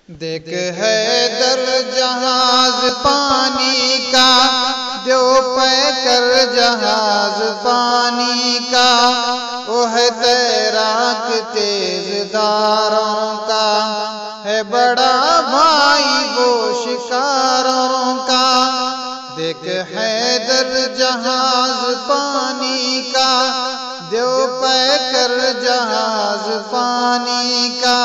دیکھ حیدر جہاز پانی کا، جو پہ کر جہاز پانی کا، وہ ہے تیراک تیز داروں کا، ہے بڑا بھائی وہ شکاروں کا۔ دیکھ حیدر جہاز پانی کا، جو پہ کر جہاز پانی کا،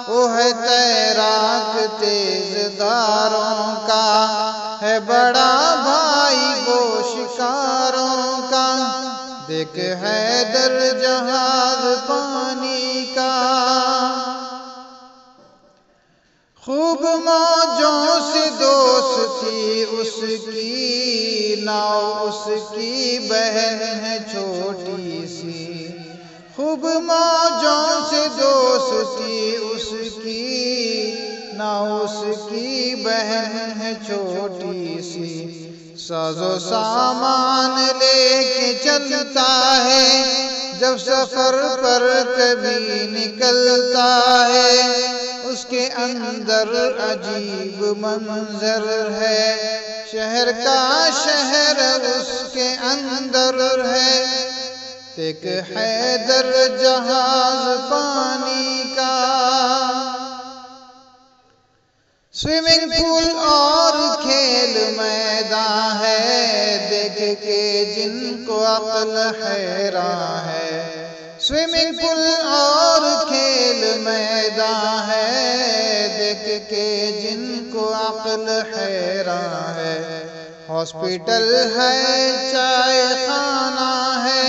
وہ ہے تیراک تیز داروں کا، ہے بڑا بھائی وہ شکاروں کا۔ دیکھ حیدر جہاز پانی کا، خوب موجوں سے دوستی اس کی، ناؤ اس کی بہن ہے چھوٹی سی۔ خوب موجوں سے دوستی اس کی، ناؤ اس کی بہن ہے چھوٹی سی۔ ساز و سامان لے کے چلتا ہے، جب سفر پر کبھی نکلتا ہے، اس کے اندر عجیب منظر ہے، شہر کا شہر اس کے اندر ہے۔ دیکھ حیدر جہاز پانی کا، سوئمنگ پول اور کھیل میدان ہے، دیکھ کے جن کو عقل حیران ہے۔ سوئمنگ پول اور کھیل میدان ہے، دیکھ کے جن کو عقل حیران ہے۔ ہاسپٹل ہے، چائے خانہ ہے،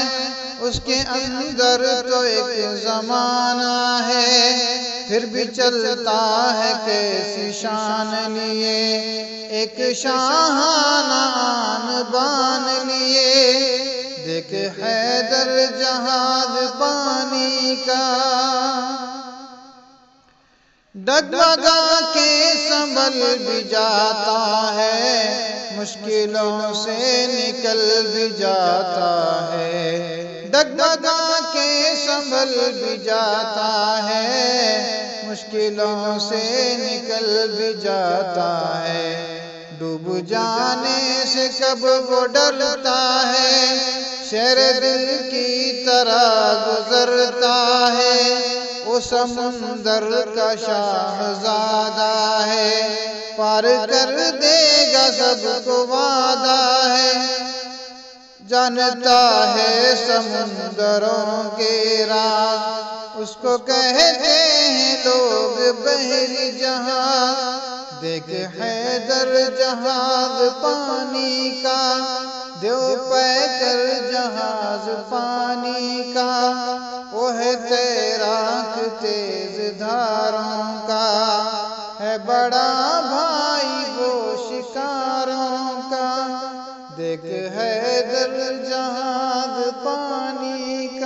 اس کے اندر تو ایک زمانہ ہے، پھر بھی چلتا ہے کیسی شان لیے، ایک شاہانہ آن بان لیے۔ دیکھ حیدر جہاز پانی کا، ڈگمگا کے سنبھل بھی جاتا ہے، مشکلوں سے نکل بھی جاتا ہے۔ ڈگمگا کے سنبھل بھی جاتا ہے، مشکلوں سے نکل بھی جاتا ہے۔ ڈوب جانے سے کب وہ ڈرتا ہے، شیر دل کی طرح گزرتا ہے، وہ سمندر کا شاہزادہ ہے، پار کر دے گا سب کو وعدہ ہے۔ جانتا ہے سمندروں کے راز، اس کو کہتے ہیں لوگ بحر جہاز۔ دیکھ حیدر جہاز پانی کا، جو پہ کر جہاز پانی کا، وہ ہے تیراک تیز دھاروں کا، ہے بڑا بھائی وہ شکاروں کا۔ دیکھ حیدر جہاز پانی کا۔